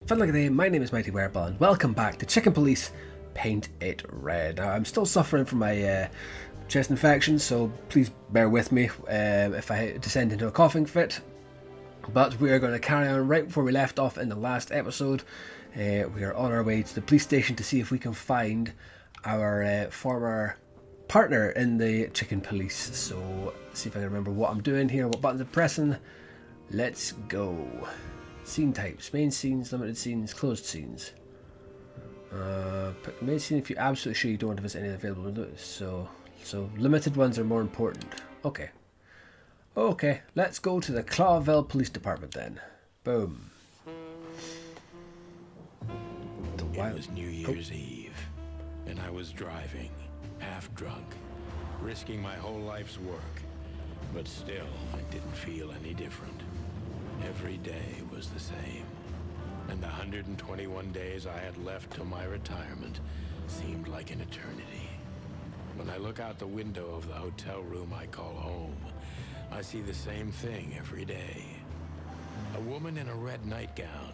Fellow day, my name is Mighty Wearable and welcome back to Chicken Police Paint It Red. Now, I'm still suffering from my chest infection, so please bear with me if I descend into a coughing fit. But we are going to carry on right before we left off in the last episode. We are on our way to the police station to see if we can find our former partner in the Chicken Police. So, see if I can remember what I'm doing here, what buttons I'm pressing. Let's go. Scene types, main scenes, limited scenes, closed scenes. Pick the main scene if you're absolutely sure you don't want to visit any available windows. So limited ones are more important. Okay, let's go to the Clawville Police Department then. Boom. It was New Year's Eve, and I was driving, half drunk, risking my whole life's work. But still, I didn't feel any different. Every day was the same, and the 121 days I had left till my retirement seemed like an eternity. When I look out the window of the hotel room I call home, I see the same thing every day. A woman in a red nightgown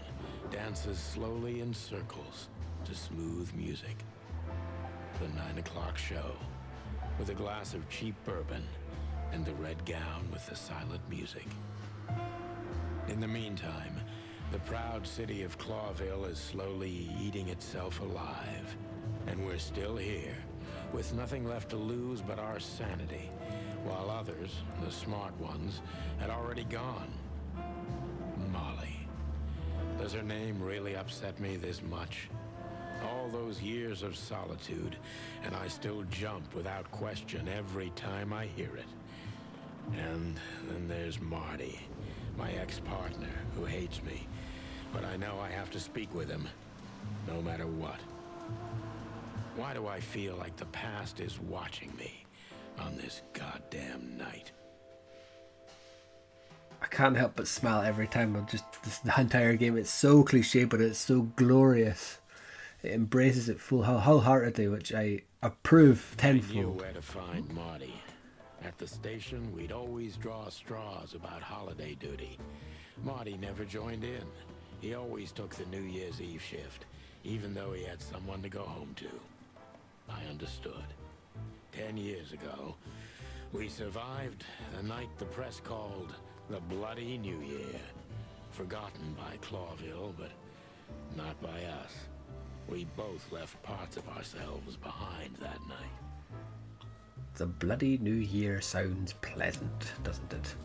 dances slowly in circles to smooth music. The 9 o'clock show, with a glass of cheap bourbon and the red gown with the silent music. In the meantime, the proud city of Clawville is slowly eating itself alive. And we're still here, with nothing left to lose but our sanity, while others, the smart ones, had already gone. Molly. Does her name really upset me this much? All those years of solitude, and I still jump without question every time I hear it. And then there's Marty, my ex-partner, who hates me. But I know I have to speak with him, no matter what. Why do I feel like the past is watching me on this goddamn night? I can't help but smile every time. The entire game, it's so cliche, but it's so glorious. It embraces it wholeheartedly, which I approve tenfold. I knew where to find Marty. At the station, we'd always draw straws about holiday duty. Marty never joined in. He always took the New Year's Eve shift, even though he had someone to go home to. I understood. 10 years ago, we survived the night the press called the Bloody New Year. Forgotten by Clawville, but not by us. We both left parts of ourselves behind that night. The Bloody New Year sounds pleasant, doesn't it?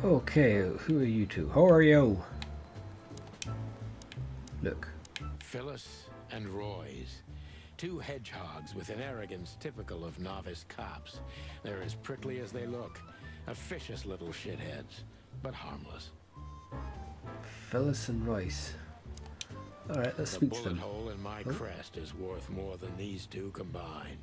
Okay, who are you two? How are you? Look. Phyllis and Royce. Two hedgehogs with an arrogance typical of novice cops. They're as prickly as they look. Officious little shitheads, but harmless. Phyllis and Royce. Alright, let's speak to them. The bullet hole in my crest is worth more than these two combined.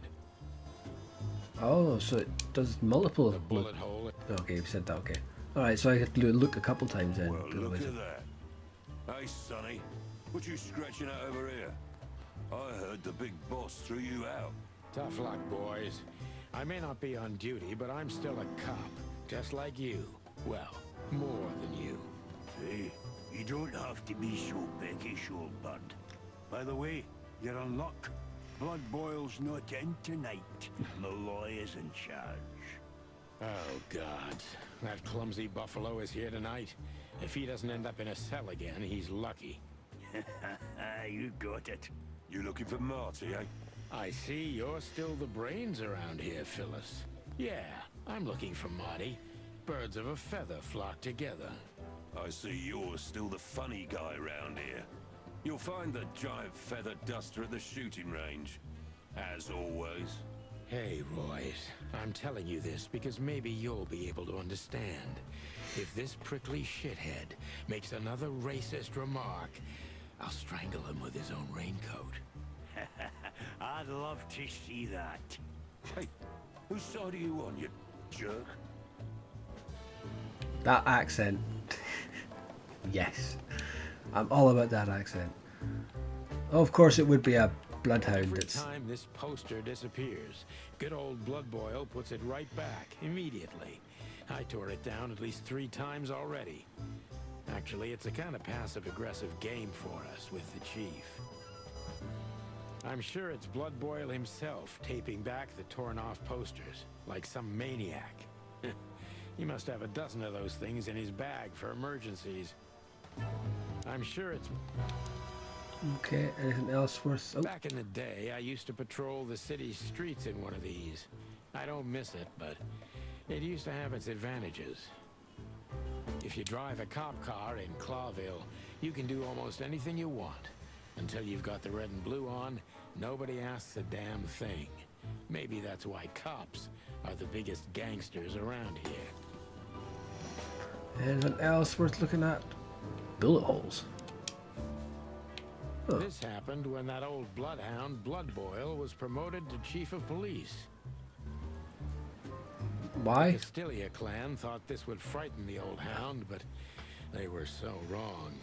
Oh, so it does multiple. The bullet hole. Okay, you said that. Okay. All right, so I have to look a couple times then. Well, look at that. Hey, Sonny, what you scratching out over here? I heard the big boss threw you out. Tough luck, boys. I may not be on duty, but I'm still a cop, just like you. Well, more than you. Hey, you don't have to be so peckish, old bud. By the way, you're on luck. Blood Boil's not in tonight. Malloy is in charge. Oh, God. That clumsy buffalo is here tonight. If he doesn't end up in a cell again, he's lucky. You got it. You looking for Marty, eh? I see you're still the brains around here, Phyllis. Yeah, I'm looking for Marty. Birds of a feather flock together. I see you're still the funny guy around here. You'll find the giant feather duster at the shooting range, as always. Hey, Royce, I'm telling you this because maybe you'll be able to understand. If this prickly shithead makes another racist remark, I'll strangle him with his own raincoat. I'd love to see that. Hey, whose side are you on, you jerk? That accent. Yes. I'm all about that accent. Oh, of course it would be a bloodhound. Every time this poster disappears, good old Blood Boil puts it right back, immediately. I tore it down at least 3 times already. Actually, it's a kind of passive-aggressive game for us with the chief. I'm sure it's Blood Boil himself taping back the torn-off posters, like some maniac. He must have a dozen of those things in his bag for emergencies. I'm sure it's... Okay, anything else worth... Oh. Back in the day, I used to patrol the city's streets in one of these. I don't miss it, but it used to have its advantages. If you drive a cop car in Clawville, you can do almost anything you want. Until you've got the red and blue on, nobody asks a damn thing. Maybe that's why cops are the biggest gangsters around here. Anything else worth looking at? Bullet holes. Huh. This happened when that old bloodhound, Blood Boil, was promoted to chief of police. Why? The Castilia clan thought this would frighten the old hound, but they were so wrong.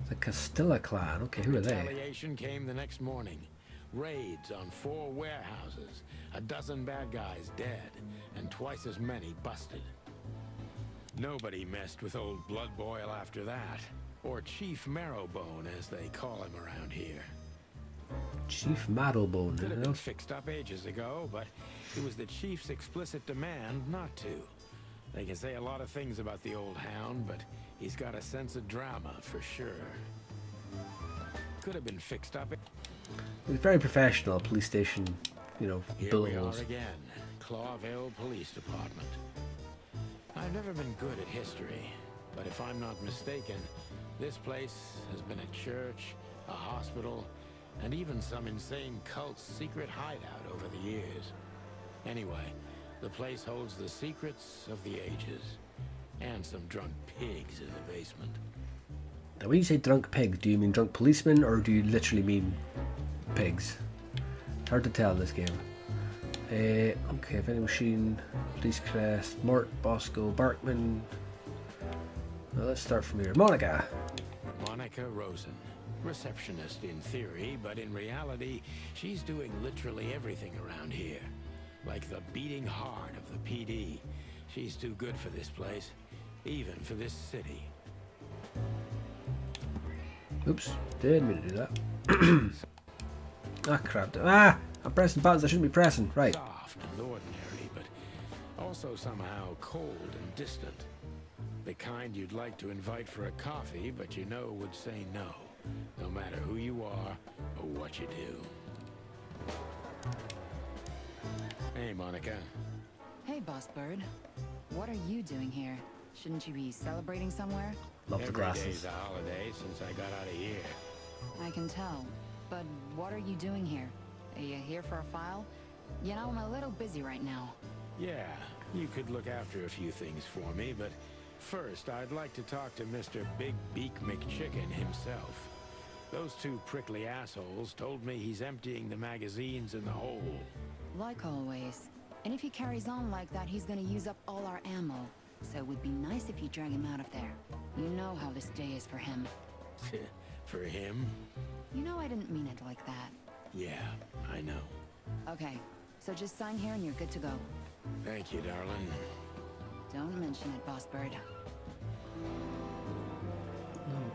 The Castilla clan. Okay, who are they? Retaliation came the next morning. Raids on 4 warehouses, a dozen bad guys dead, and twice as many busted. Nobody messed with old Blood Boil after that, or Chief Marrowbone, as they call him around here. Chief Marrowbone. Could have been fixed up ages ago, but it was the chief's explicit demand not to. They can say a lot of things about the old hound, but he's got a sense of drama for sure. Could have been fixed up. It's very professional, police station, you know, Here bullet we holes. are again, Clawville Police Department. I've never been good at history, but if I'm not mistaken, this place has been a church, a hospital, and even some insane cult's secret hideout over the years. Anyway, the place holds the secrets of the ages, and some drunk pigs in the basement. Now, when you say drunk pigs, do you mean drunk policemen, or do you literally mean pigs? Hard to tell in this game. Okay, vending machine, police crest, Mort, Bosco, Barkman. Well, let's start from here. Monica. Monica Rosen. Receptionist in theory, but in reality, she's doing literally everything around here. Like the beating heart of the PD. She's too good for this place, even for this city. Oops, didn't mean to do that. Ah, crap. Ah! I'm pressing buttons I shouldn't be pressing. Right. Soft and ordinary, but also somehow cold and distant. The kind you'd like to invite for a coffee, but you know would say no, no matter who you are or what you do. Hey, Monica. Hey, Boss Bird. What are you doing here? Shouldn't you be celebrating somewhere? Love the Every glasses. day's a holiday since I got out of here. I can tell. But what are you doing here? Are you here for a file? You know, I'm a little busy right now. Yeah, you could look after a few things for me, but first I'd like to talk to Mr. Big Beak McChicken himself. Those 2 prickly assholes told me he's emptying the magazines in the hole. Like always. And if he carries on like that, he's gonna use up all our ammo. So it would be nice if you drag him out of there. You know how this day is for him. For him? You know I didn't mean it like that. Yeah, I know. Okay, so just sign here and you're good to go. Thank you, darling. Don't mention it, Boss Bird.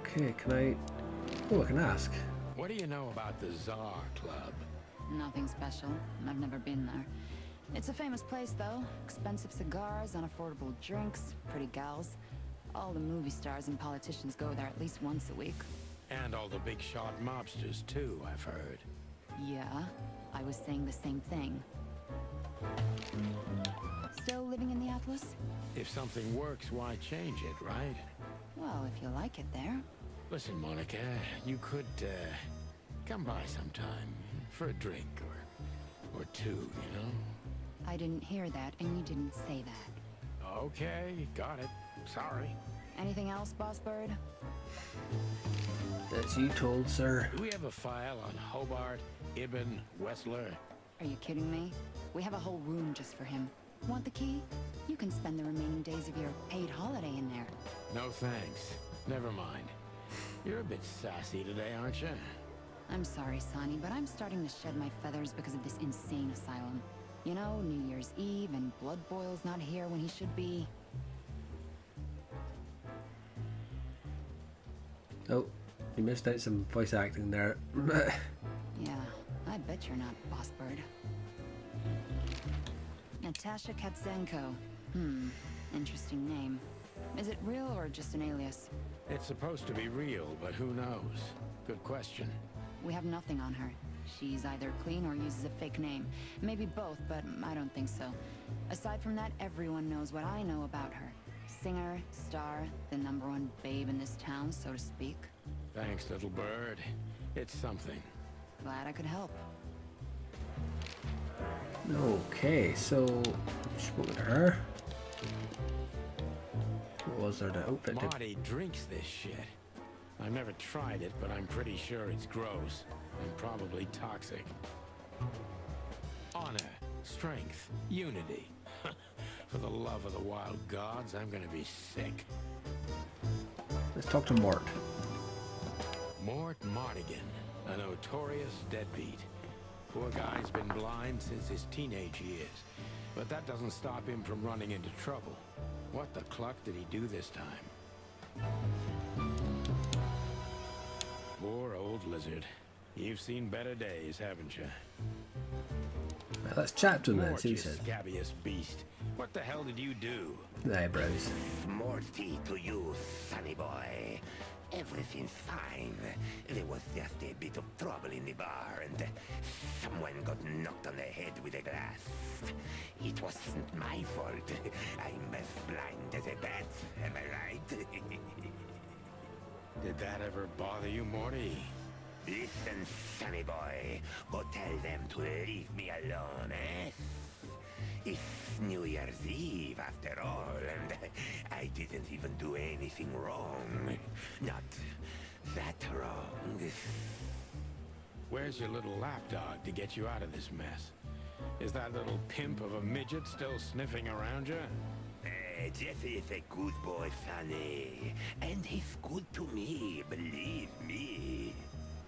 Okay, can I... Oh, I can ask. What do you know about the Czar Club? Nothing special. I've never been there. It's a famous place, though. Expensive cigars, unaffordable drinks, pretty gals. All the movie stars and politicians go there at least once a week. And all the big shot mobsters, too, I've heard. Yeah, I was saying the same thing. Still living in the Atlas? If something works, why change it, right? Well, if you like it there. Listen, Monica, you could, come by sometime for a drink or 2, you know? I didn't hear that, and you didn't say that. Okay, got it. Sorry. Anything else, Boss Bird? That's you told, sir. Do we have a file on Hobart, Ibn, Wessler? Are you kidding me? We have a whole room just for him. Want the key? You can spend the remaining days of your paid holiday in there. No thanks. Never mind. You're a bit sassy today, aren't you? I'm sorry, Sonny, but I'm starting to shed my feathers because of this insane asylum. You know, New Year's Eve and Blood Boil's not here when he should be. Oh, you missed out some voice acting there. Yeah, I bet you're not Boss Bird. Natasha Katzenko. Interesting name. Is it real or just an alias? It's supposed to be real, but who knows? Good question. We have nothing on her. She's either clean or uses a fake name. Maybe both, but I don't think so. Aside from that, everyone knows what I know about her. Singer, star, the #1 babe in this town, so to speak. Thanks, little bird. It's something. Glad I could help. Okay, so spoke to her. What was there to open? Marty drinks this shit. I've never tried it, but I'm pretty sure it's gross and probably toxic. Honor, strength, unity. For the love of the wild gods, I'm gonna be sick. Let's talk to Mort. Mort Mardigan, a notorious deadbeat. Poor guy's been blind since his teenage years, but that doesn't stop him from running into trouble. What the cluck did he do this time? Poor old lizard. You've seen better days, haven't you? Well, let's chat to him then, Mort, see you what he says. scabbiest beast. What the hell did you do? The eyebrows. More tea to you, Sonny boy. Everything's fine. There was just a bit of trouble in the bar, and someone got knocked on the head with a glass. It wasn't my fault. I'm as blind as a bat, am I right? Did that ever bother you, Morty? Listen, Sonny boy, go tell them to leave me alone, eh? It's New Year's Eve after all, and I didn't even do anything wrong. Not that wrong. Where's your little lapdog to get you out of this mess? Is that little pimp of a midget still sniffing around you? Jesse is a good boy, Sonny. And he's good to me, believe me.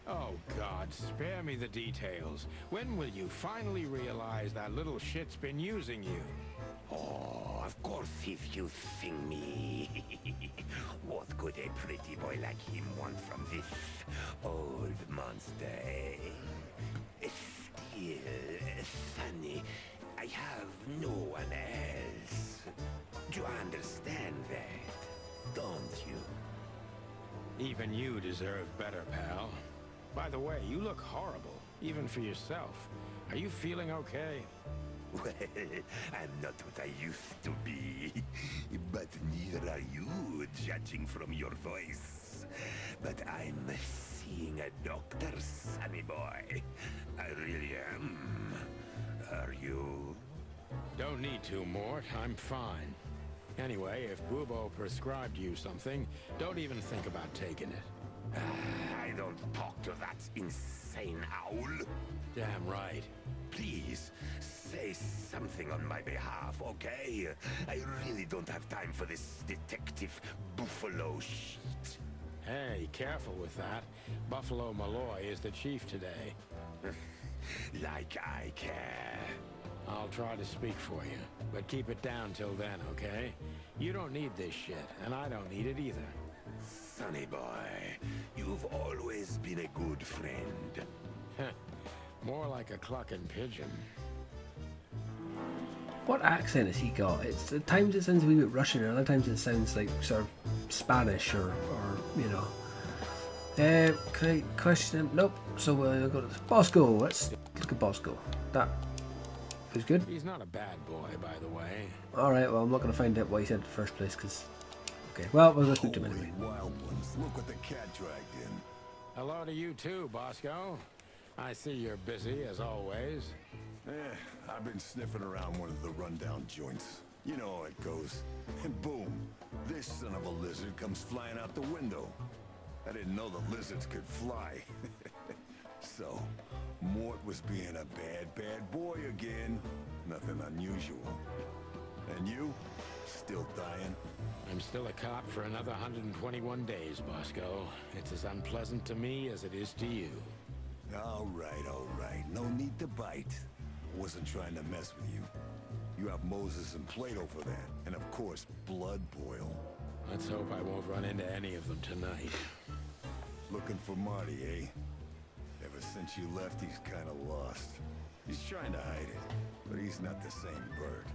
Oh, God, spare me the details. When will you finally realize that little shit's been using you? Oh, of course he's using me. What could a pretty boy like him want from this old monster, eh? Still, Sonny, I have no one else. Do you understand that, don't you? Even you deserve better, pal. By the way, you look horrible, even for yourself. Are you feeling okay? Well, I'm not what I used to be, but neither are you, judging from your voice. But I'm seeing a doctor, Sonny boy. I really am. Are you? Don't need to, Mort. I'm fine. Anyway, if Bubo prescribed you something, don't even think about taking it. I don't talk to that insane owl. Damn right. Please, say something on my behalf, okay? I really don't have time for this detective buffalo shit. Hey, careful with that. Buffalo Malloy is the chief today. Like I care. I'll try to speak for you, but keep it down till then, okay? You don't need this shit, and I don't need it either. Sonny boy, you've always been a good friend. More like a clucking pigeon. What accent has he got? It's at times it sounds a wee bit Russian, and other times it sounds like sort of Spanish or you know. Can I question him? Nope. So we'll go to Bosco. Let's look at Bosco. That was good. He's not a bad boy, by the way. All right. Well, I'm not going to find out what he said in the first place, because. Okay. Well, we'll go speak to him anyway. Wild ones, look what the cat dragged in. Hello to you too, Bosco. I see you're busy, as always. I've been sniffing around one of the rundown joints. You know how it goes. And boom, this son of a lizard comes flying out the window. I didn't know the lizards could fly. So, Mort was being a bad boy again. Nothing unusual. And you? Still dying? I'm still a cop for another 121 days, Bosco. It's as unpleasant to me as it is to you. All right. No need to bite. Wasn't trying to mess with you. You have Moses and Plato for that. And of course, Blood Boil. Let's hope I won't run into any of them tonight. Looking for Marty, eh? Ever since you left, he's kind of lost. He's trying to hide it, but he's not the same bird.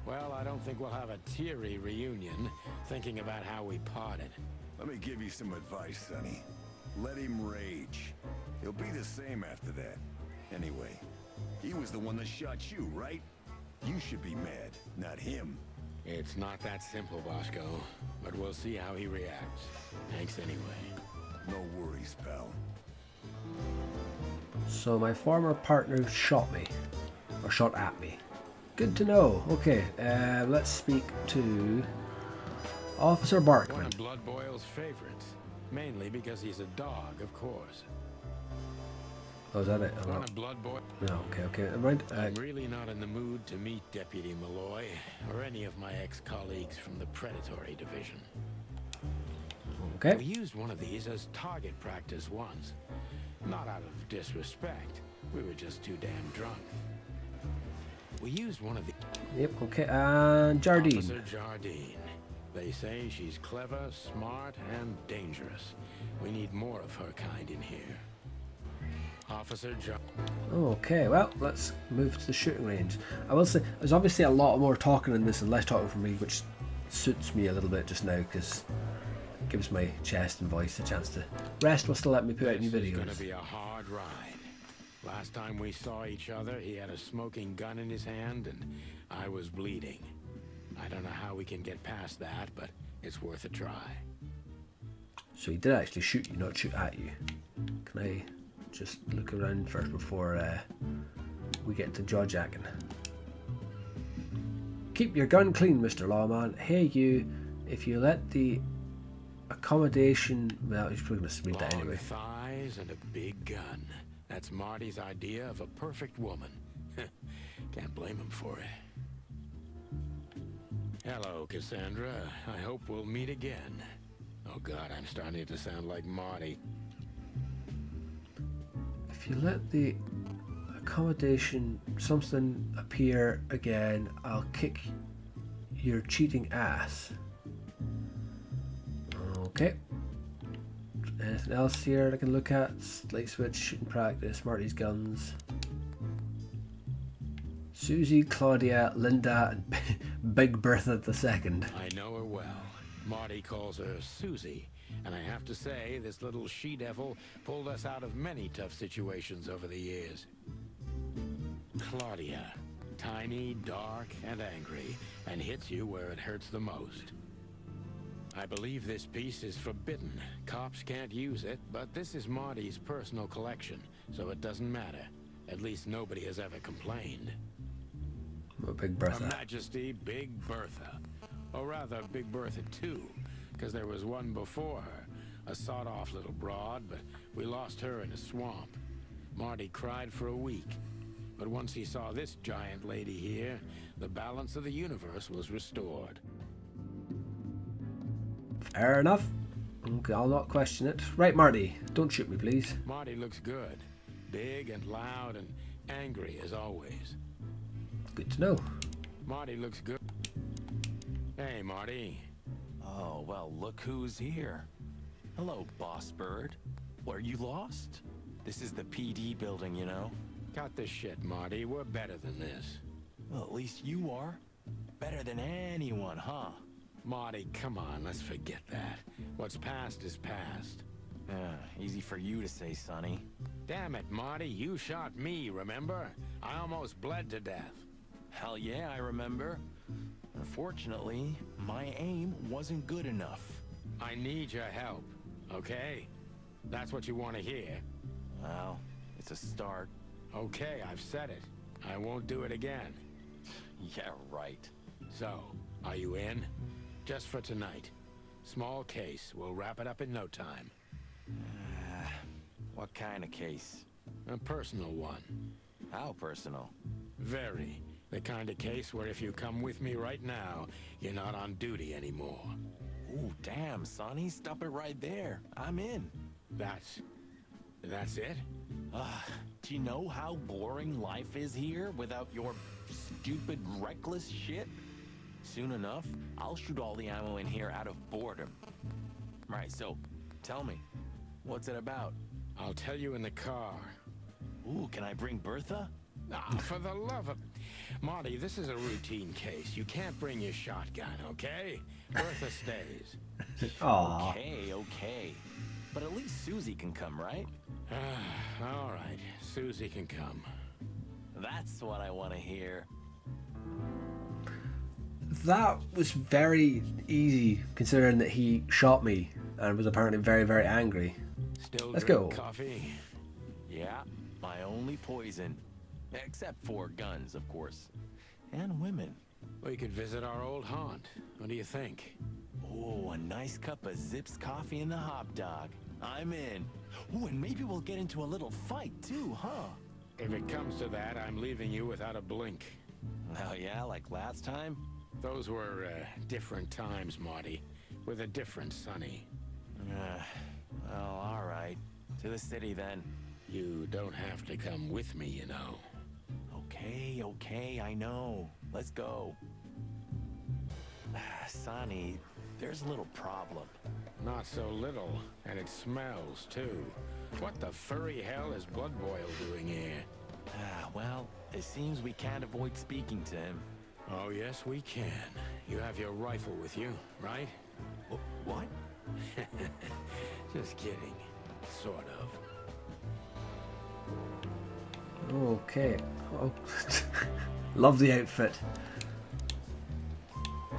Well, I don't think we'll have a teary reunion, thinking about how we parted. Let me give you some advice, Sonny. Let him rage. He'll be the same after that. Anyway, he was the one that shot you, right? You should be mad, not him. It's not that simple, Bosco, but we'll see how he reacts. Thanks anyway. No worries, pal. So my former partner shot me, or shot at me. Good to know. Okay, let's speak to Officer One Barkman. of Blood Boyle's favorites, mainly because he's a dog, of course. Oh, is that it? Oh, One no. of Blood Boy. No, okay, never mind. I'm really not in the mood to meet Deputy Malloy or any of my ex-colleagues from the Predatory Division. We Okay. used one of these as target practice once. Not out of disrespect. We were just too damn drunk. We used one of the... Yep, okay, and Jardine. Officer Jardine. They say she's clever, smart, and dangerous. We need more of her kind in here. Officer Okay, well, let's move to the shooting range. I will say, there's obviously a lot more talking in this and less talking from me, which suits me a little bit just now, because it gives my chest and voice a chance to rest while still letting me put out new This is gonna videos. be a hard ride. Last time we saw each other, he had a smoking gun in his hand, and I was bleeding. I don't know how we can get past that, but it's worth a try. So he did actually shoot you, not shoot at you. Can I just look around first before we get to jaw jacking? Keep your gun clean, Mr. Lawman. Hey you, if you let the accommodation... Well, he's probably going to read that Long anyway. thighs and a big gun. That's Marty's idea of a perfect woman. Can't blame him for it. Hello, Cassandra. I hope we'll meet again. Oh God, I'm starting to sound like Marty. If you let the accommodation something appear again, I'll kick your cheating ass. Okay. Anything else here I can look at? Light switch, shooting practice, Marty's guns. Susie, Claudia, Linda, and Big Bertha II. I know her well. Marty calls her Susie, and I have to say, this little she-devil pulled us out of many tough situations over the years. Claudia, tiny, dark, and angry, and hits you where it hurts the most. I believe this piece is forbidden. Cops can't use it, but this is Marty's personal collection, so it doesn't matter. At least nobody has ever complained. Oh, Big Her Bertha. Majesty Big Bertha. Or rather, Big Bertha 2, because there was one before her. A sawed-off little broad, but we lost her in a swamp. Marty cried for a week. But once he saw this giant lady here, the balance of the universe was restored. Fair enough. Okay, I'll not question it. Right, Marty, don't shoot me, please. Marty looks good. Big and loud and angry as always. Good to know. Marty looks good. Hey, Marty. Oh, well, look who's here. Hello, Boss Bird. Were you lost? This is the PD building, you know? Cut the shit, Marty. We're better than this. Well, at least you are. Better than anyone, huh? Marty, come on, let's forget that. What's past is past. Easy for you to say, Sonny. Damn it, Marty, you shot me, remember? I almost bled to death. Hell yeah, I remember. Unfortunately, my aim wasn't good enough. I need your help, okay? That's what you want to hear. Well, it's a start. Okay, I've said it. I won't do it again. Yeah, right. So, are you in? Just for tonight. Small case. We'll wrap it up in no time. What kind of case? A personal one. How personal? Very. The kind of case where if you come with me right now, you're not on duty anymore. Ooh, damn, Sonny, stop it right there. I'm in. That's it? Do you know how boring life is here without your stupid, reckless shit? Soon enough, I'll shoot all the ammo in here out of boredom. Right, so, tell me, What's it about? I'll tell you in the car. Ooh, can I bring Bertha? Ah, for the love of... Marty, this is a routine case. You can't bring your shotgun, okay? Bertha stays. Aw. Okay. But at least Susie can come, right? All right, Susie can come. That's what I want to hear. That was very easy, considering that he shot me and was apparently very, very angry. Still Let's drink go. coffee? Yeah, my only poison. Except for guns, of course. And women. We could visit our old haunt. What do you think? Oh, a nice cup of Zips coffee and the hot dog. I'm in. Oh, and maybe we'll get into a little fight too, huh? If it comes to that, I'm leaving you without a blink. Oh yeah, like last time? Those were different times, Marty, with a different Sonny. Well, all right. To the city then. You don't have to come with me, you know. Okay, I know. Let's go. Sonny, there's a little problem. Not so little, and it smells, too. What the furry hell is Blood Boil doing here? Well, it seems we can't avoid speaking to him. Oh, yes, we can. You have your rifle with you, right? What? Just kidding. Sort of. Okay. Oh. Love the outfit.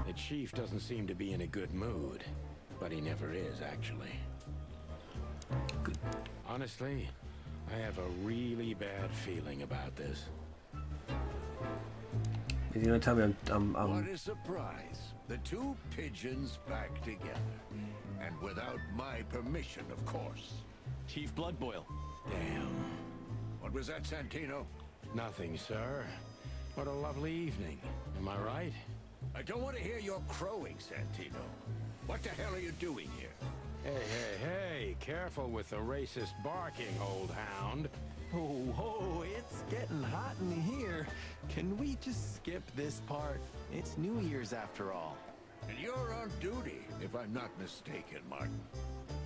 The chief doesn't seem to be in a good mood, but he never is, actually. Good. Honestly, I have a really bad feeling about this. Is he gonna tell me I'm What a surprise. The two pigeons back together. And without my permission, of course. Chief Bloodboil. Damn. What was that, Santino? Nothing, sir. What a lovely evening. Am I right? I don't want to hear your crowing, Santino. What the hell are you doing here? Hey, careful with the racist barking, old hound. Oh, it's getting hot in here. Can we just skip this part? It's New Year's after all. And you're on duty, if I'm not mistaken, Martin.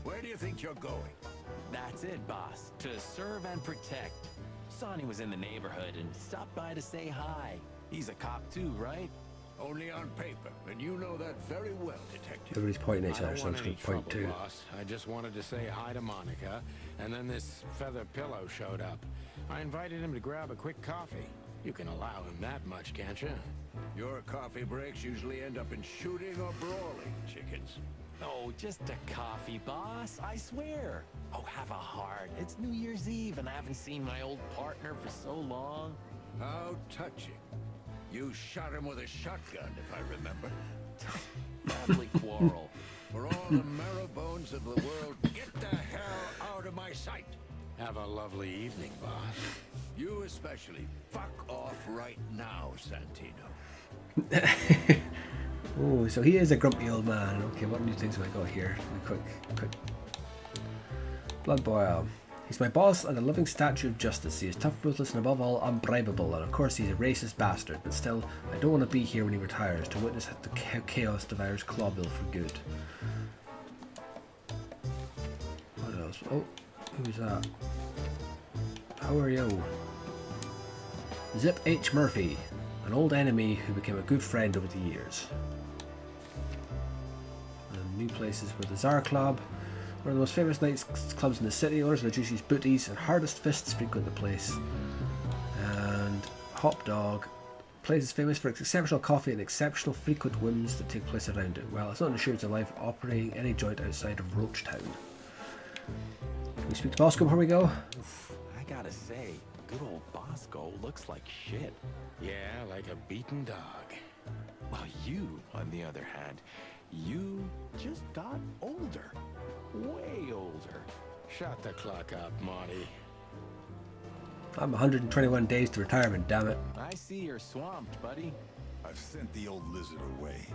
Where do you think you're going? That's it, boss. To serve and protect. Sonny was in the neighborhood and stopped by to say hi. He's a cop too, right? Only on paper, and you know that very well, Detective. Everybody's pointing at I each other, don't so I'm want just any gonna point trouble, too. boss. I just wanted to say hi to Monica, and then this feather pillow showed up. I invited him to grab a quick coffee. You can allow him that much, can't you? Your coffee breaks usually end up in shooting or brawling, chickens. Oh, just a coffee, boss. I swear. Oh, have a heart. It's New Year's Eve, and I haven't seen my old partner for so long. How touching. You shot him with a shotgun, if I remember. Family quarrel. For all the marrow bones of the world, get the hell out of my sight. Have a lovely evening, boss. You especially. Fuck off right now, Santino. Oh, so he is a grumpy old man. Okay, what new things have I got here? Quick. Blood Boil. He's my boss and a living statue of justice. He is tough, ruthless, and above all, unbribable. And of course, he's a racist bastard. But still, I don't want to be here when he retires to witness the chaos devours Clawville for good. What else? Oh, who's that? How are you? Zip H. Murphy, an old enemy who became a good friend over the years. And new places were the Tsar Club, one of the most famous night clubs in the city. Owners of the juiciest booties and hardest fists frequent the place. And Hop Dog. The place is famous for its exceptional coffee and exceptional frequent whims that take place around it. Well, it's not an assurance of life operating any joint outside of Roachtown. Can we speak to Bosco before we go? I gotta say, good old Bosco looks like shit. Yeah, like a beaten dog. Well, you, on the other hand, you just got older. Way older. Shut the clock up, Marty. I'm 121 days to retirement, damn it. I see you're swamped, buddy. I've sent the old lizard away.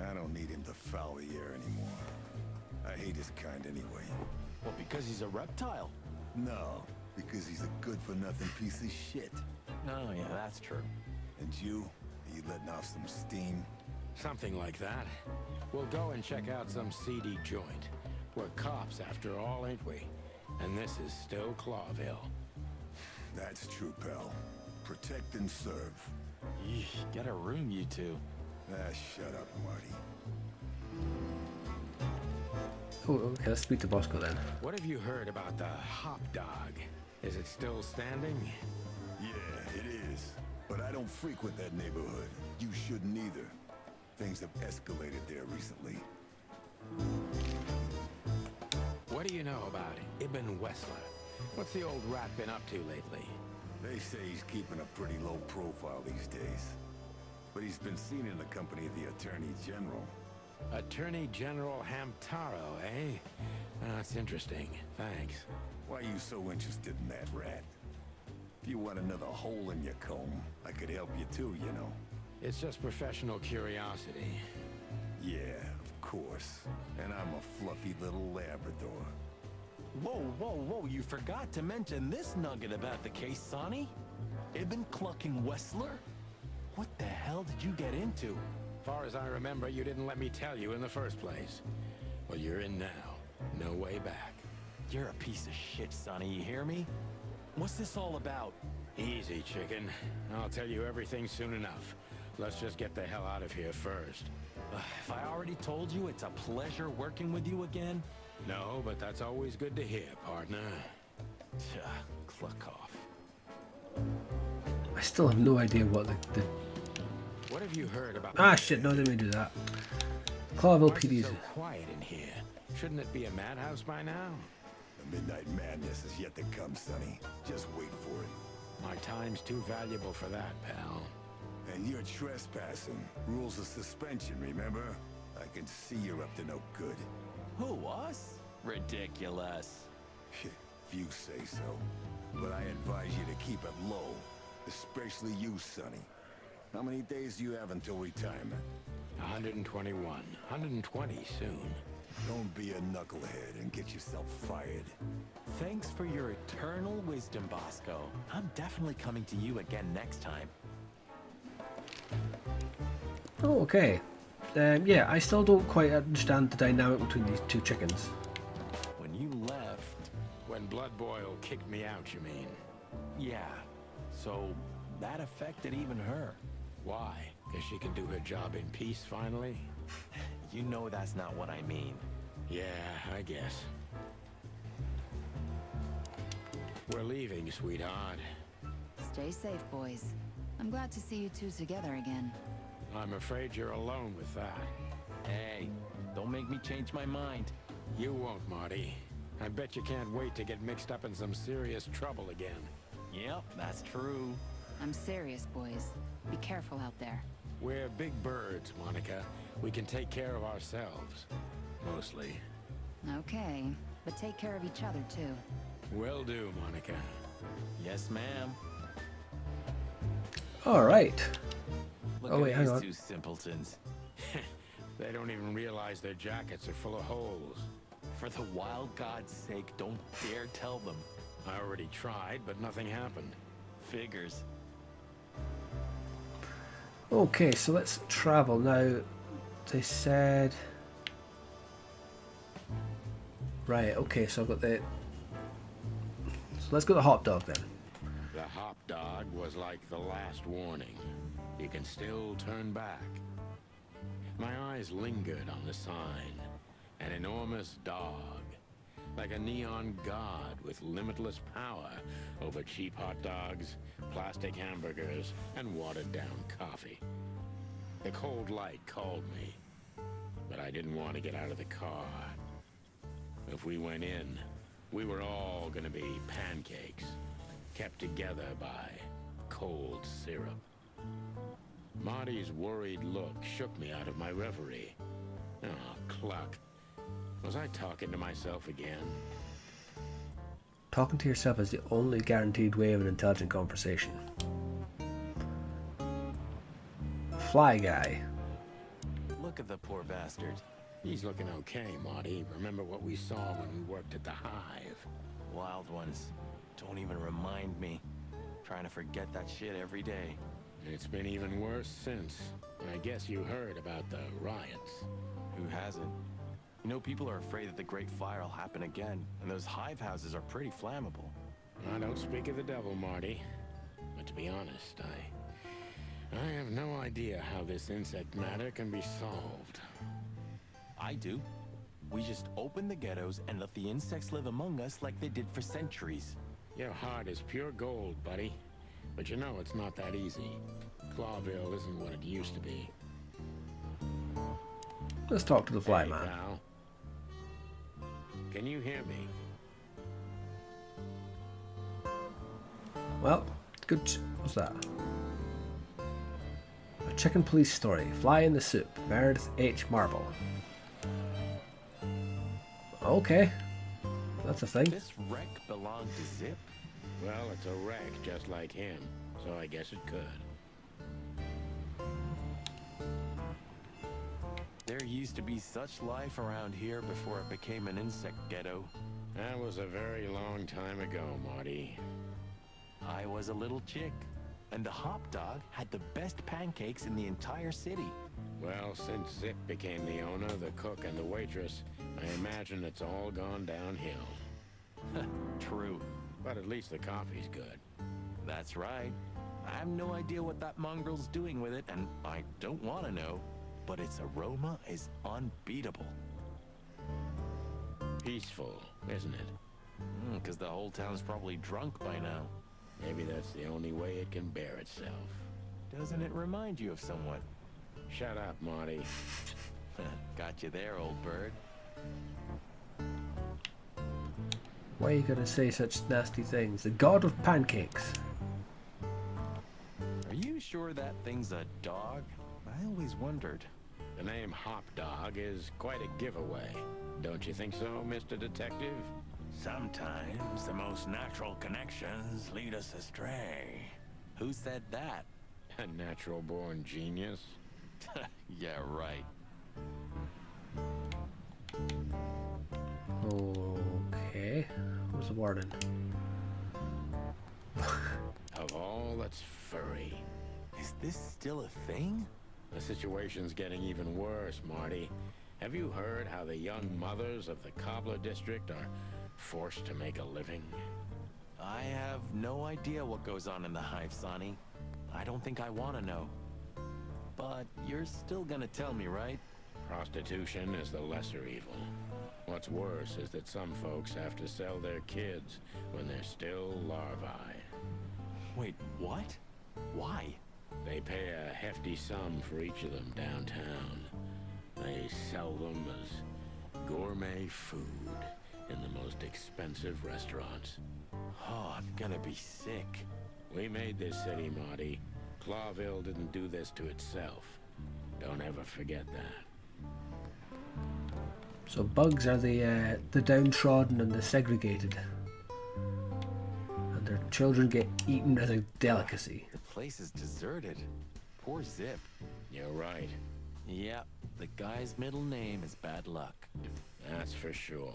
I don't need him to foul the air anymore. I hate his kind anyway. Well, because he's a reptile. No, because he's a good-for-nothing piece of shit. Oh, yeah, that's true. And you? Are you letting off some steam? Something like that. We'll go and check out some seedy joint. We're cops after all, ain't we? And this is still Clawville. That's true, pal. Protect and serve. Yeesh, get a room, you two. Ah, shut up, Marty. Oh, okay, let's speak to Bosco then. What have you heard about the hop dog? Is it still standing? Yeah, it is. But I don't frequent that neighborhood. You shouldn't either. Things have escalated there recently. What do you know about Ibn Wessler? What's the old rat been up to lately? They say he's keeping a pretty low profile these days. But he's been seen in the company of the Attorney General. Attorney General Hamtaro, eh? That's interesting. Thanks. Why are you so interested in that rat? If you want another hole in your comb, I could help you too, you know. It's just professional curiosity. Yeah, of course. And I'm a fluffy little Labrador. Whoa, whoa, whoa, you forgot to mention this nugget about the case, Sonny. Ibn clucking Wessler? What the hell did you get into? Far as I remember, you didn't let me tell you in the first place. Well, you're in now. No way back. You're a piece of shit, Sonny, you hear me? What's this all about? Easy, chicken. I'll tell you everything soon enough. Let's just get the hell out of here first. If I already told you it's a pleasure working with you again? No, but that's always good to hear, partner. Cluck off. I still have no idea what the... What have you heard about... Ah, shit, no, didn't mean to do that. Clawville Why is PD's... it so quiet in here? Shouldn't it be a madhouse by now? The midnight madness is yet to come, Sonny. Just wait for it. My time's too valuable for that, pal. And you're trespassing. Rules of suspension, remember? I can see you're up to no good. Who, us? Ridiculous. If you say so. But I advise you to keep it low. Especially you, Sonny. How many days do you have until retirement? 121. 120 soon. Don't be a knucklehead and get yourself fired. Thanks for your eternal wisdom, Bosco. I'm definitely coming to you again next time. Oh, okay. Yeah, I still don't quite understand the dynamic between these two chickens. When you left... When Blood Boil kicked me out, you mean? Yeah. So, that affected even her. Why? Because she can do her job in peace, finally? You know that's not what I mean. Yeah, I guess. We're leaving, sweetheart. Stay safe, boys. I'm glad to see you two together again. I'm afraid you're alone with that. Hey, don't make me change my mind. You won't, Marty. I bet you can't wait to get mixed up in some serious trouble again. Yep, that's true. I'm serious, boys. Be careful out there. We're big birds, Monica. We can take care of ourselves. Mostly. Okay, but take care of each other, too. Will do, Monica. Yes, ma'am. All right. Look Oh, wait, at hang these on. two simpletons. They don't even realize their jackets are full of holes. For the wild God's sake, don't dare tell them. I already tried, but nothing happened. Figures. Okay, so let's travel. Now, they said... Right, okay, so I've got the... So let's go to the hot dog then. The hop dog was like the last warning. You can still turn back. My eyes lingered on the sign. An enormous dog. Like a neon god with limitless power over cheap hot dogs, plastic hamburgers, and watered-down coffee. The cold light called me, but I didn't want to get out of the car. If we went in, we were all gonna be pancakes, kept together by cold syrup. Marty's worried look shook me out of my reverie. Oh, cluck. Was I talking to myself again? Talking to yourself is the only guaranteed way of an intelligent conversation. Fly guy. Look at the poor bastard. He's looking okay, Marty. Remember what we saw when we worked at the Hive? Wild ones. Don't even remind me. Trying to forget that shit every day. It's been even worse since. I guess you heard about the riots. Who hasn't? You know, people are afraid that the Great Fire will happen again, and those hive houses are pretty flammable. I don't speak of the devil, Marty. But to be honest, I have no idea how this insect matter can be solved. I do. We just open the ghettos and let the insects live among us like they did for centuries. Your heart is pure gold, buddy. But you know it's not that easy. Clawville isn't what it used to be. Let's talk to the fly Hey, man. pal. Can you hear me? Well, good. What's that? A chicken police story. Fly in the soup. Meredith H. Marble. Okay, that's a thing. This wreck belonged to Zip? Well, it's a wreck just like him, so I guess it could. There used to be such life around here before it became an insect ghetto. That was a very long time ago, Marty. I was a little chick, and the hop dog had the best pancakes in the entire city. Well, since Zip became the owner, the cook, and the waitress, I imagine it's all gone downhill. True. But at least the coffee's good. That's right. I have no idea what that mongrel's doing with it, and I don't want to know. But its aroma is unbeatable. Peaceful, isn't it? Because the whole town's probably drunk by now. Maybe that's the only way it can bear itself. Doesn't it remind you of someone? Shut up, Marty. Got you there, old bird. Why are you gonna say such nasty things? The god of pancakes. Are you sure that thing's a dog? I always wondered. The name Hop Dog is quite a giveaway. Don't you think so, Mr. Detective? Sometimes the most natural connections lead us astray. Who said that? A natural-born genius. Yeah, right. Okay. What's the warning? Of all that's furry. Is this still a thing? The situation's getting even worse, Marty. Have you heard how the young mothers of the Cobbler District are forced to make a living? I have no idea what goes on in the hive, Sonny. I don't think I want to know. But you're still gonna tell me, right? Prostitution is the lesser evil. What's worse is that some folks have to sell their kids when they're still larvae. Wait, what? Why? They pay a hefty sum for each of them downtown. They sell them as gourmet food in the most expensive restaurants. Oh, I'm gonna be sick. We made this city, Marty. Clawville didn't do this to itself. Don't ever forget that. So bugs are the downtrodden and the segregated, and their children get eaten as a delicacy. The place is deserted. Poor Zip. You're right. Yep, the guy's middle name is Bad Luck. That's for sure.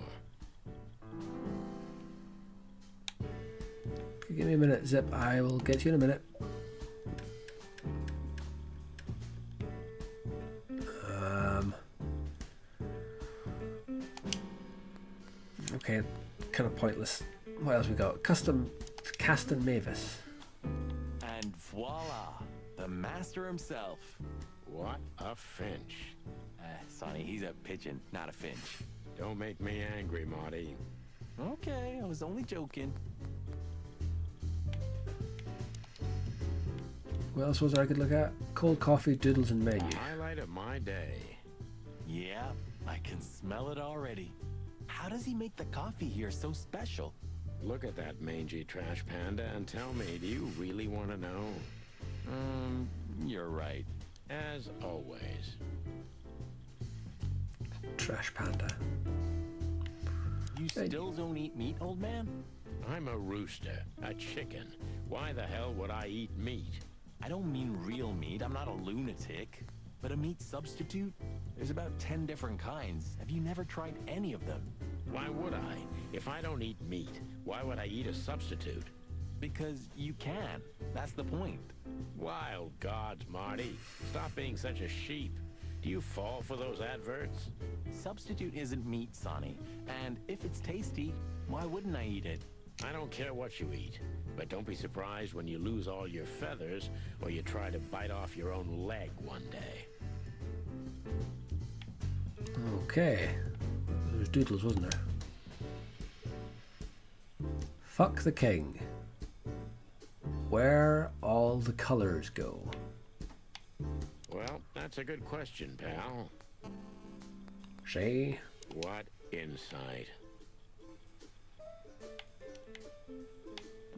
Give me a minute, Zip. I will get to you in a minute. Okay, kind of pointless. What else we got? Caston Mavis. And voila, the master himself. What a finch. Sonny, he's a pigeon, not a finch. Don't make me angry, Marty. Okay, I was only joking. What else was there I could look at? Cold coffee, doodles, and menu. The highlight of my day. Yeah, I can smell it already. How does he make the coffee here so special? Look at that mangy trash panda and tell me, do you really want to know? You're right. As always. Trash panda. You still don't eat meat, old man? I'm a rooster, a chicken. Why the hell would I eat meat? I don't mean real meat. I'm not a lunatic. But a meat substitute? There's about 10 different kinds. Have you never tried any of them? Why would I? If I don't eat meat, why would I eat a substitute? Because you can. That's the point. Wild gods, Marty. Stop being such a sheep. Do you fall for those adverts? Substitute isn't meat, Sonny. And if it's tasty, why wouldn't I eat it? I don't care what you eat, but don't be surprised when you lose all your feathers or you try to bite off your own leg one day. Okay. There was Doodles, wasn't there? Fuck the king. Where all the colors go? Well, that's a good question, pal. See? What insight?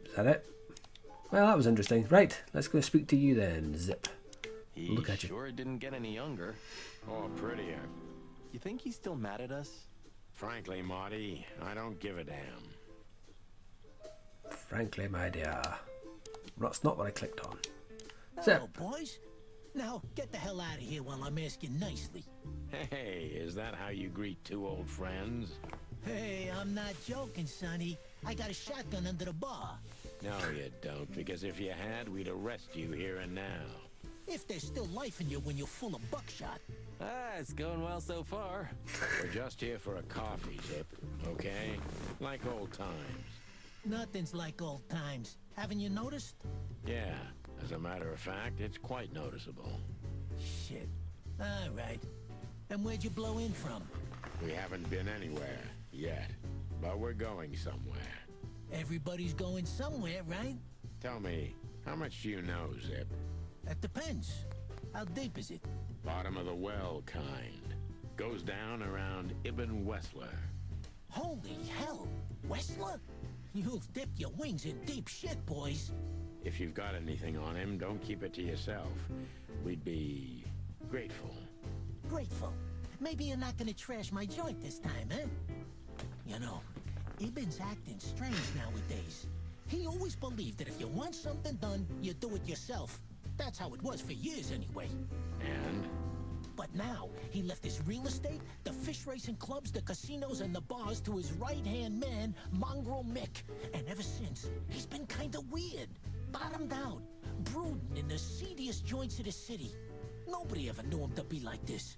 Is that it? Well, that was interesting. Right, let's go speak to you then, Zip. He Look at you. sure didn't get any younger. Or prettier. You think he's still mad at us? Frankly, Marty, I don't give a damn. Frankly, my dear. That's not what I clicked on. Hello, boys. Now, get the hell out of here while I'm asking nicely. Hey, is that how you greet two old friends? Hey, I'm not joking, Sonny. I got a shotgun under the bar. No, you don't, because if you had, we'd arrest you here and now. If there's still life in you when you're full of buckshot. It's going well so far. We're just here for a coffee, Zip, okay? Like old times. Nothing's like old times. Haven't you noticed? Yeah, as a matter of fact, it's quite noticeable. Shit. All right. And where'd you blow in from? We haven't been anywhere yet, but we're going somewhere. Everybody's going somewhere, right? Tell me, how much do you know, Zip? That depends. How deep is it? Bottom of the well kind. Goes down around Ibn Wessler. Holy hell! Wessler? You've dipped your wings in deep shit, boys. If you've got anything on him, don't keep it to yourself. We'd be grateful. Grateful. Maybe you're not gonna trash my joint this time, eh? You know, Ibn's acting strange nowadays. He always believed that if you want something done, you do it yourself. That's how it was for years anyway. And? But now, he left his real estate, the fish racing clubs, the casinos, and the bars to his right-hand man, Mongrel Mick. And ever since, he's been kinda weird. Bottomed out, brooding in the seediest joints of the city. Nobody ever knew him to be like this.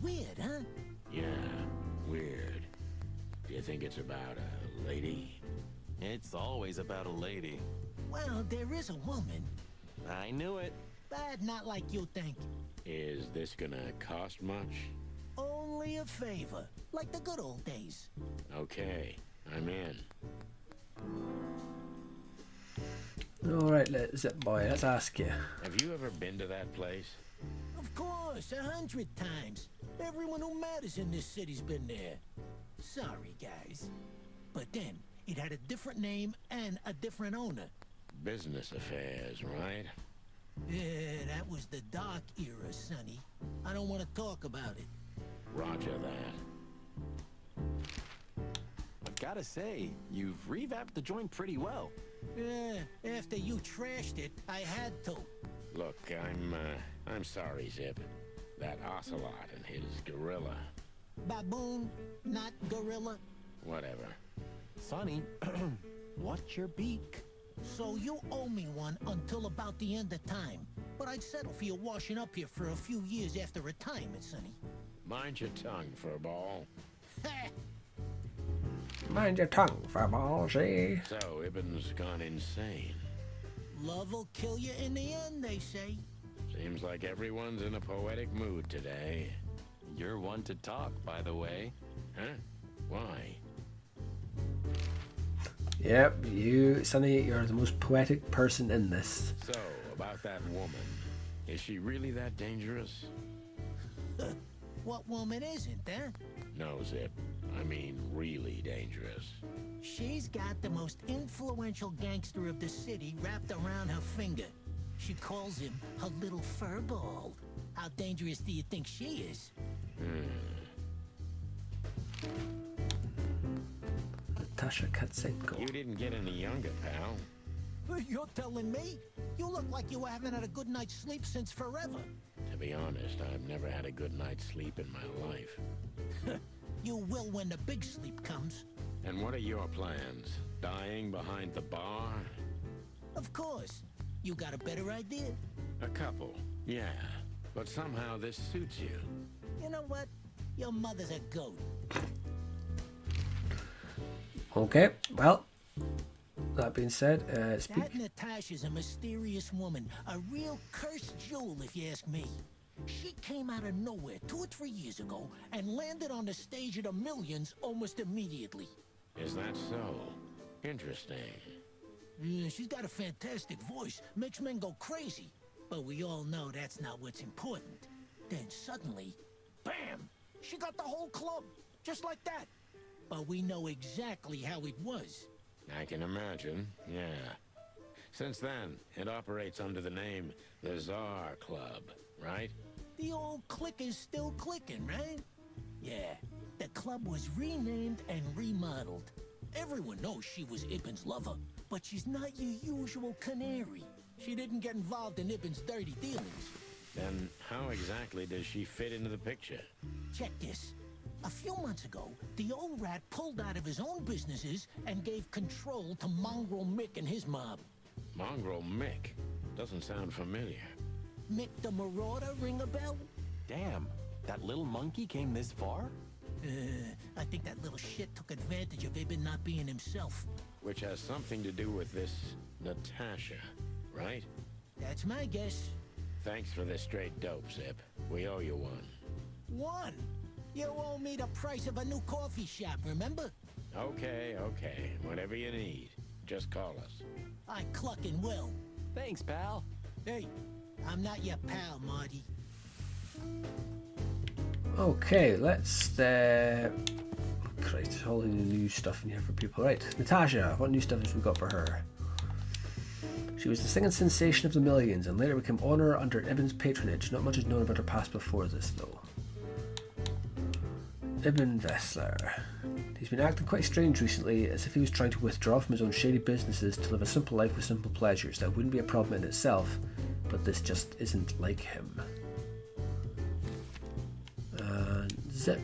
Weird, huh? Yeah, weird. Do you think it's about a lady? It's always about a lady. Well, there is a woman. I knew it. But not like you think. Is this gonna cost much? Only a favor, like the good old days. Okay, I'm in. Alright, Zip Boy, let's ask you. Have you ever been to that place? Of course, 100 times. Everyone who matters in this city's been there. Sorry, guys. But then, it had a different name and a different owner. Business affairs, right? Yeah, that was the dark era, Sonny. I don't want to talk about it. Roger that. I've gotta say, you've revamped the joint pretty well. Yeah, after you trashed it, I had to. Look, I'm sorry, Zip. That ocelot and his gorilla. Baboon, not gorilla. Whatever. Sonny, what's your beak? So you owe me one until about the end of time. But I'd settle for you washing up here for a few years after retirement, Sonny. Mind your tongue, furball. Mind your tongue, furball, see? So, Ibn's gone insane. Love will kill you in the end, they say. Seems like everyone's in a poetic mood today. You're one to talk, by the way. Huh? Why? Yep, Sonny, you're the most poetic person in this. So, about that woman. Is she really that dangerous? What woman isn't, eh? No, Zip. I mean, really dangerous. She's got the most influential gangster of the city wrapped around her finger. She calls him her little furball. How dangerous do you think she is? Natasha Katsenko. You didn't get any younger, pal. You're telling me? You look like you haven't had a good night's sleep since forever. To be honest, I've never had a good night's sleep in my life. You will when the big sleep comes. And what are your plans? Dying behind the bar? Of course. You got a better idea? A couple, yeah. but somehow this suits you. You know what? Your mother's a goat. Okay, well, that being said, That Natasha's a mysterious woman. A real cursed jewel, if you ask me. She came out of nowhere 2 or 3 years ago and landed on the stage of the Millions almost immediately. Is that so? Interesting. Yeah, she's got a fantastic voice. Makes men go crazy. But we all know that's not what's important. Then suddenly, bam! She got the whole club. Just like that. But we know exactly how it was. I can imagine, yeah. Since then, it operates under the name the Czar Club, right? The old click is still clicking, right? Yeah, the club was renamed and remodeled. Everyone knows she was Ibn's lover, but she's not your usual canary. She didn't get involved in Ibn's dirty dealings. Then how exactly does she fit into the picture? Check this. A few months ago, the old rat pulled out of his own businesses and gave control to Mongrel Mick and his mob. Mongrel Mick? Doesn't sound familiar. Mick the Marauder, ring a bell? Damn, that little monkey came this far? I think that little shit took advantage of Ibn not being himself. Which has something to do with this Natasha, right? That's my guess. Thanks for the straight dope, Zip. We owe you one. One? You owe me the price of a new coffee shop, remember? Okay, okay. Whatever you need. Just call us. I clucking will. Thanks, pal. Hey, I'm not your pal, Marty. okay, let's Christ, all the new stuff in here for people. Right, Natasha, what new stuff have we got for her? She was the singing sensation of the Millions and later became honor under Ibn's patronage. Not much is known about her past before this, though. Ibn Vessler. He's been acting quite strange recently, as if he was trying to withdraw from his own shady businesses to live a simple life with simple pleasures. That wouldn't be a problem in itself, but this just isn't like him. Zip.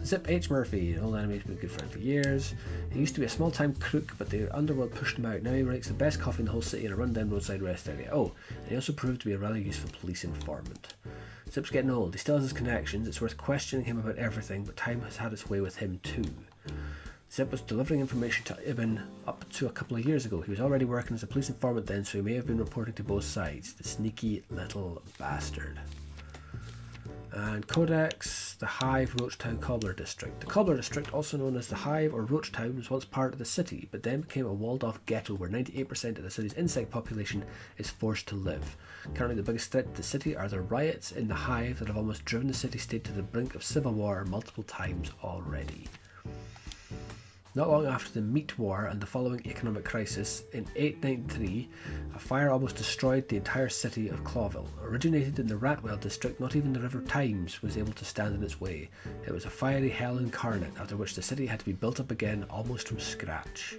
Zip H. Murphy, an old enemy's been a good friend for years. He used to be a small-time crook, but the underworld pushed him out. Now he makes the best coffee in the whole city in a rundown roadside rest area. Oh, and he also proved to be a rather useful police informant. Zip's getting old. He still has his connections. It's worth questioning him about everything, but time has had its way with him too. Zip was delivering information to Ibn up to a couple of years ago. He was already working as a police informant then, so he may have been reporting to both sides. The sneaky little bastard. And Codex, the Hive, Roachtown Cobbler District. The Cobbler District, also known as the Hive or Roachtown, was once part of the city, but then became a walled-off ghetto where 98% of the city's insect population is forced to live. Currently the biggest threat to the city are the riots in the Hive that have almost driven the city-state to the brink of civil war multiple times already. Not long after the Meat War and the following economic crisis, in 893, a fire almost destroyed the entire city of Clawville. Originated in the Ratwell district, not even the River Thames was able to stand in its way. It was a fiery hell incarnate, after which the city had to be built up again almost from scratch.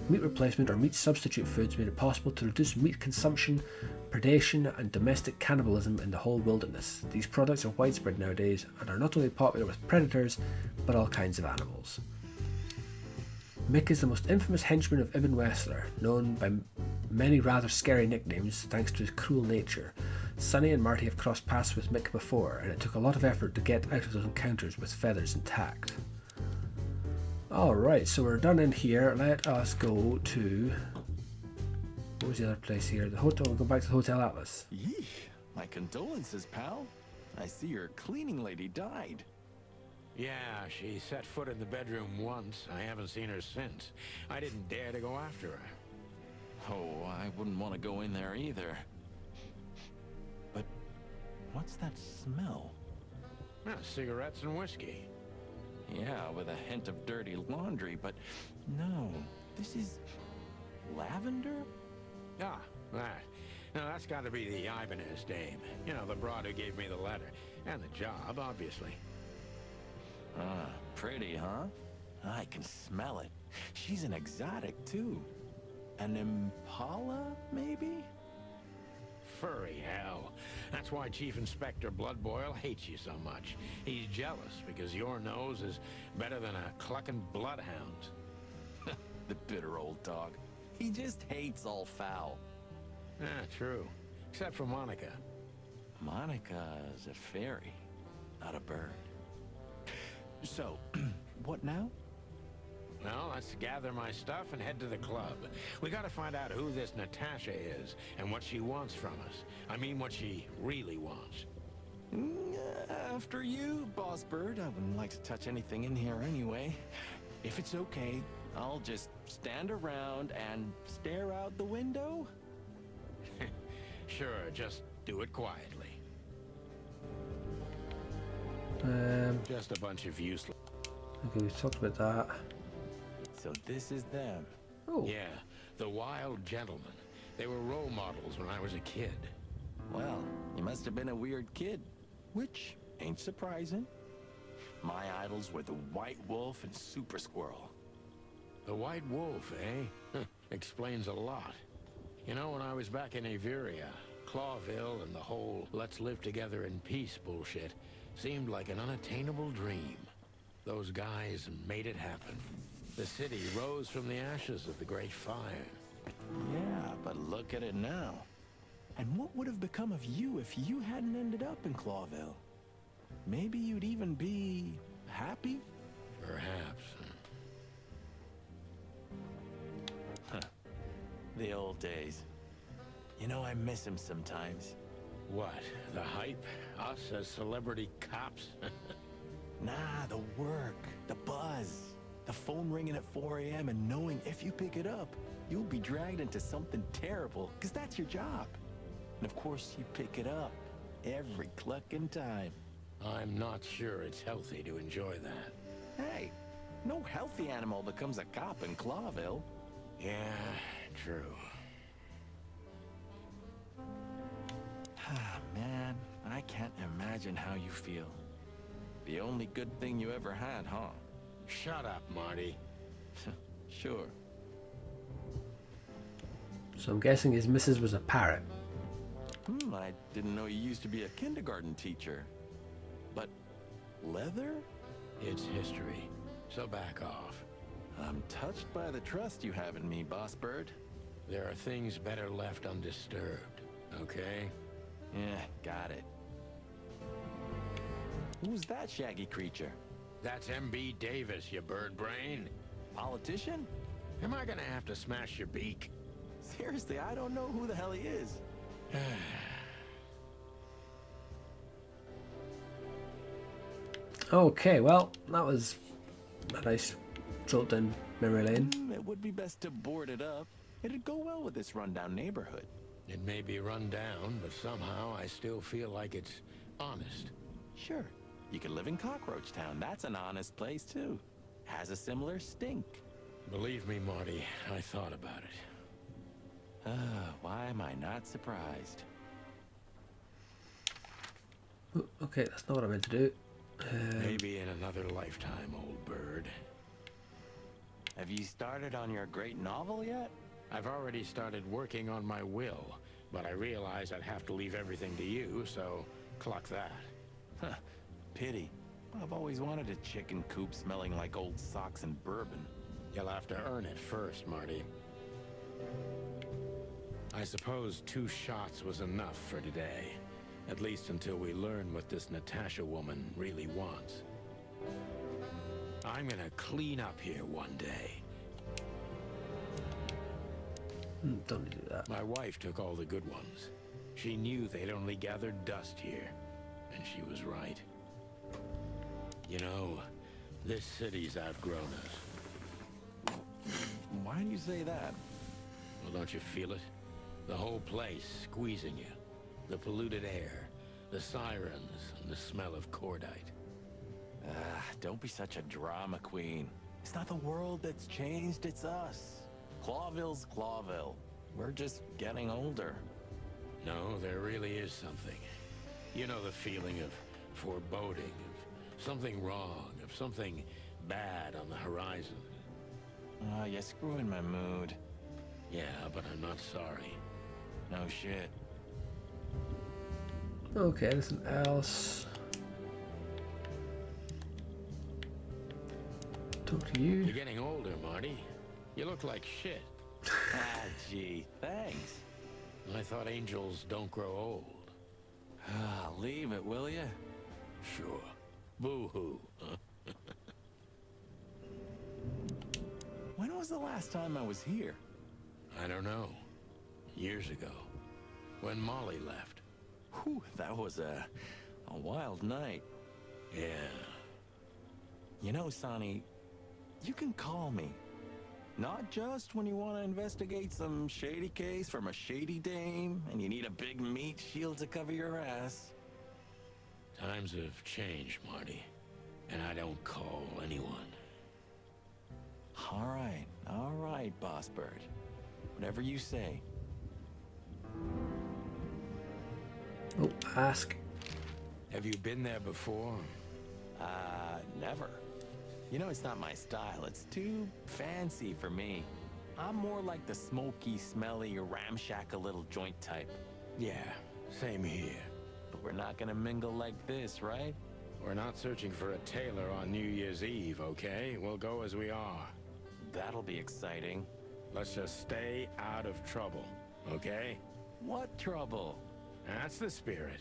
Meat replacement or meat substitute foods made it possible to reduce meat consumption, predation and domestic cannibalism in the whole wilderness. These products are widespread nowadays and are not only popular with predators, but all kinds of animals. Mick is the most infamous henchman of Ibn Wessler, known by many rather scary nicknames thanks to his cruel nature. Sonny and Marty have crossed paths with Mick before, and it took a lot of effort to get out of those encounters with feathers intact. Alright, so we're done in here. Let us go to... what was the other place here? The hotel. We'll go back to the Hotel Atlas. Yee, my condolences, pal. I see your cleaning lady died. Yeah, she set foot in the bedroom once. I haven't seen her since. I didn't dare to go after her. Oh, I wouldn't want to go in there either. But what's that smell? Ah, cigarettes and whiskey. Yeah, with a hint of dirty laundry, but no, this is lavender? Ah, that. Now that's got to be the Ibanez dame. You know, the broad who gave me the letter. And the job, obviously. Ah, pretty, huh? I can smell it. She's an exotic, too. An impala, maybe? Furry hell. That's why Chief Inspector Bloodboil hates you so much. He's jealous because your nose is better than a clucking bloodhound. The bitter old dog. He just hates all foul. Ah, true. Except for Monica. Monica's a fairy, not a bird. So, what now? Well, let's gather my stuff and head to the club. We gotta find out who this Natasha is and what she wants from us. I mean, what she really wants. After you, Boss Bird. I wouldn't like to touch anything in here anyway. If it's okay, I'll just stand around and stare out the window. Sure, just do it quietly. Just a bunch of useless... Okay, we talked about that. So this is them. Oh. Yeah, the Wild Gentlemen. They were role models when I was a kid. Well, you must have been a weird kid, which ain't surprising. My idols were the White Wolf and Super Squirrel. The White Wolf, eh? Explains a lot. You know, when I was back in Averia, Clawville and the whole let's live together in peace bullshit seemed like an unattainable dream. Those guys made it happen. The city rose from the ashes of the Great Fire. Yeah, but look at it now. And what would have become of you if you hadn't ended up in Clawville? Maybe you'd even be happy? Perhaps. The old days. You know, I miss him sometimes. What? The hype? Us as celebrity cops? Nah, the work, the buzz, the phone ringing at 4 a.m. and knowing if you pick it up, you'll be dragged into something terrible, because that's your job. And of course, you pick it up every clucking time. I'm not sure it's healthy to enjoy that. Hey, no healthy animal becomes a cop in Clawville. Yeah, true. Ah, man, I can't imagine how you feel. The only good thing you ever had, huh? Shut up, Marty. Sure. So I'm guessing his missus was a parrot. I didn't know you used to be a kindergarten teacher. But leather? It's history, so back off. I'm touched by the trust you have in me, Boss Bird. There are things better left undisturbed, okay? Yeah, got it. Who's that shaggy creature? That's M.B. Davis, you bird brain. Politician? Am I gonna have to smash your beak? Seriously, I don't know who the hell he is. Okay, well, that was a nice jolt down memory lane. It would be best to board it up. It'd go well with this rundown neighborhood. It may be run down, but somehow I still feel like it's honest. Sure, you could live in Cockroach Town. That's an honest place, too. Has a similar stink. Believe me, Marty, I thought about it. Why am I not surprised? Oh, okay, that's not what I meant to do. Maybe in another lifetime, old bird. Have you started on your great novel yet? I've already started working on my will, but I realized I'd have to leave everything to you, so cluck that. Huh, pity. I've always wanted a chicken coop smelling like old socks and bourbon. You'll have to earn it first, Marty. I suppose 2 shots was enough for today. At least until we learn what this Natasha woman really wants. I'm gonna clean up here one day. Don't do that. My wife took all the good ones. She knew they'd only gathered dust here. And she was right. You know, this city's outgrown us. Why do you say that? Well, don't you feel it? The whole place squeezing you. The polluted air, the sirens, and the smell of cordite. Don't be such a drama queen. It's not the world that's changed, it's us. Clawville's Clawville. We're just getting older. No, there really is something. You know the feeling of foreboding, of something wrong, of something bad on the horizon. You're screwing my mood. Yeah, but I'm not sorry. No shit. Okay, anything else? Talk to you. You're getting older, Marty. You look like shit. Gee, thanks. I thought angels don't grow old. Leave it, will ya? Sure. Boo-hoo, huh? When was the last time I was here? I don't know. Years ago. When Molly left. Whew, that was a wild night. Yeah. You know, Sonny, you can call me. Not just when you want to investigate some shady case from a shady dame and you need a big meat shield to cover your ass. Times have changed, Marty. And I don't call anyone. All right, Boss Bird. Whatever you say. Oh, ask. Have you been there before? Never. You know, it's not my style. It's too fancy for me. I'm more like the smoky, smelly, ramshackle little joint type. Yeah, same here. But we're not gonna mingle like this, right? We're not searching for a tailor on New Year's Eve, okay? We'll go as we are. That'll be exciting. Let's just stay out of trouble, okay? What trouble? That's the spirit.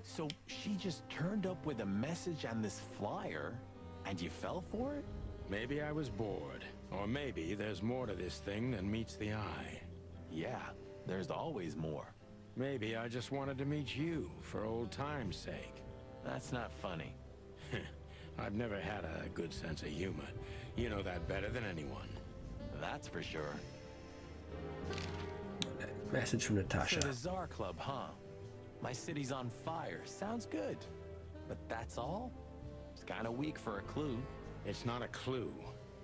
So she just turned up with a message on this flyer, and you fell for it? Maybe I was bored. Or maybe there's more to this thing than meets the eye. Yeah, there's always more. Maybe I just wanted to meet you for old time's sake. That's not funny. I've never had a good sense of humor. You know that better than anyone. That's for sure. Message from Natasha. So the Czar Club, huh? My city's on fire. Sounds good. But that's all? It's kind of weak for a clue. It's not a clue.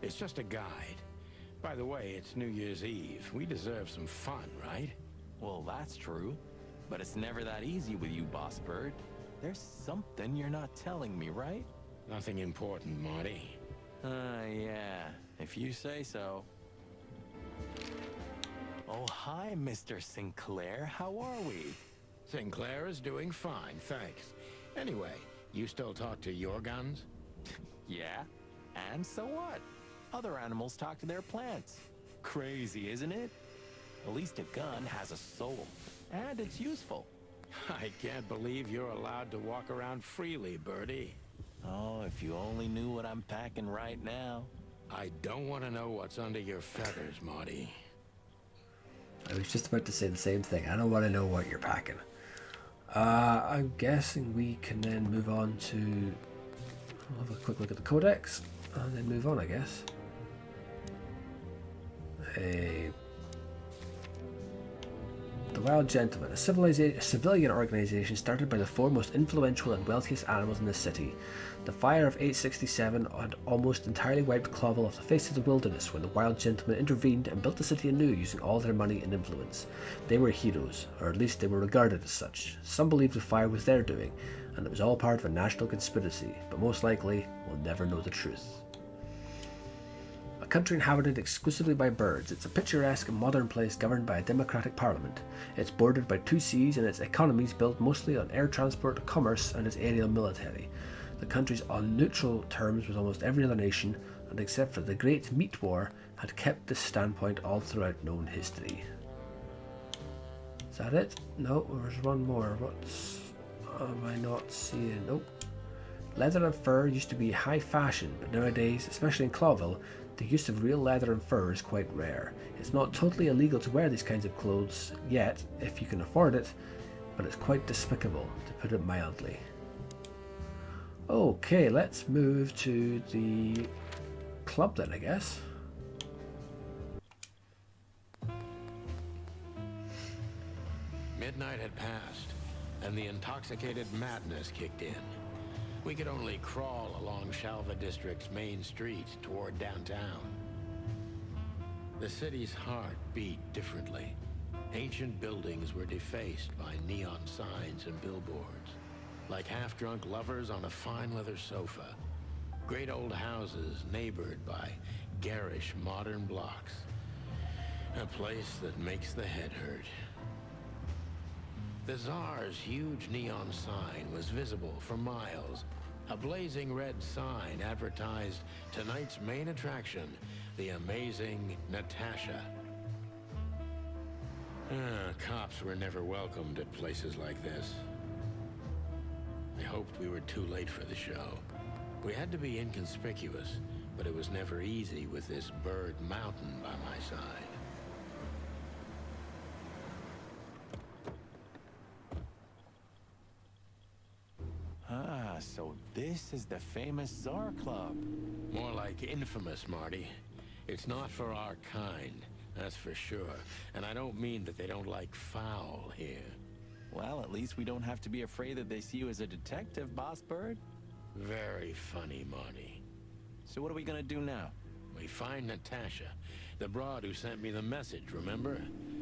It's just a guide. By the way, it's New Year's Eve. We deserve some fun, right? Well, that's true. But it's never that easy with you, Boss Bird. There's something you're not telling me, right? Nothing important, Marty. Yeah. If you say so. Oh, hi, Mr. Sinclair. How are we? Sinclair is doing fine, thanks. Anyway, you still talk to your guns? Yeah. And so what? Other animals talk to their plants. Crazy, isn't it? At least a gun has a soul. And it's useful. I can't believe you're allowed to walk around freely, Birdie. Oh, if you only knew what I'm packing right now. I don't want to know what's under your feathers, Marty. I was just about to say the same thing. I don't want to know what you're packing. I'm guessing we can then move on to... I'll have a quick look at the codex and then move on, I guess. The Wild Gentleman, a civilian organization started by the four most influential and wealthiest animals in the city. The fire of 867 had almost entirely wiped Clovel off the face of the wilderness when the Wild Gentlemen intervened and built the city anew using all their money and influence. They were heroes, or at least they were regarded as such. Some believed the fire was their doing, and it was all part of a national conspiracy, but most likely we'll never know the truth. A country inhabited exclusively by birds, it's a picturesque and modern place governed by a democratic parliament. It's bordered by 2 seas and its economy is built mostly on air transport, commerce and its aerial military. The country's on neutral terms with almost every other nation, and except for the Great Meat War, had kept this standpoint all throughout known history. Is that it? No, there's one more. What's... am I not seeing? Nope. Leather and fur used to be high fashion, but nowadays, especially in Clovel, the use of real leather and fur is quite rare. It's not totally illegal to wear these kinds of clothes yet, if you can afford it, but it's quite despicable, to put it mildly. Okay, let's move to the club then, I guess. Midnight had passed, and the intoxicated madness kicked in. We could only crawl along Shalva District's main street toward downtown. The city's heart beat differently. Ancient buildings were defaced by neon signs and billboards, like half-drunk lovers on a fine leather sofa. Great old houses neighbored by garish modern blocks. A place that makes the head hurt. The Tsar's huge neon sign was visible for miles. A blazing red sign advertised tonight's main attraction, the amazing Natasha. Cops were never welcomed at places like this. I hoped we were too late for the show. We had to be inconspicuous, but it was never easy with this bird mountain by my side. Ah, so this is the famous Tsar Club. More like infamous, Marty. It's not for our kind, that's for sure. And I don't mean that they don't like foul here. Well, at least we don't have to be afraid that they see you as a detective, Boss Bird. Very funny, Marty. So what are we gonna do now? We find Natasha, the broad who sent me the message, remember?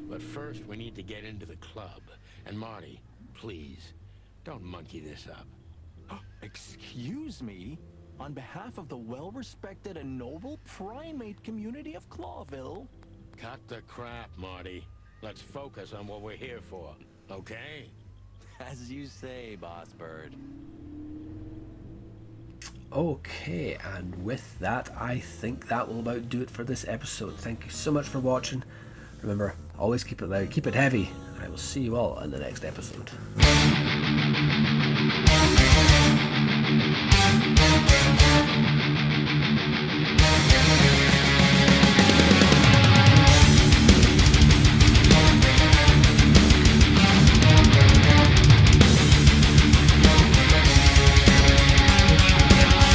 But first, we need to get into the club. And Marty, please, don't monkey this up. Excuse me? On behalf of the well-respected and noble primate community of Clawville? Cut the crap, Marty. Let's focus on what we're here for, okay? As you say, Boss Bird. Okay, and with that, I think that will about do it for this episode. Thank you so much for watching. Remember, always keep it loud, keep it heavy. I will see you all in the next episode.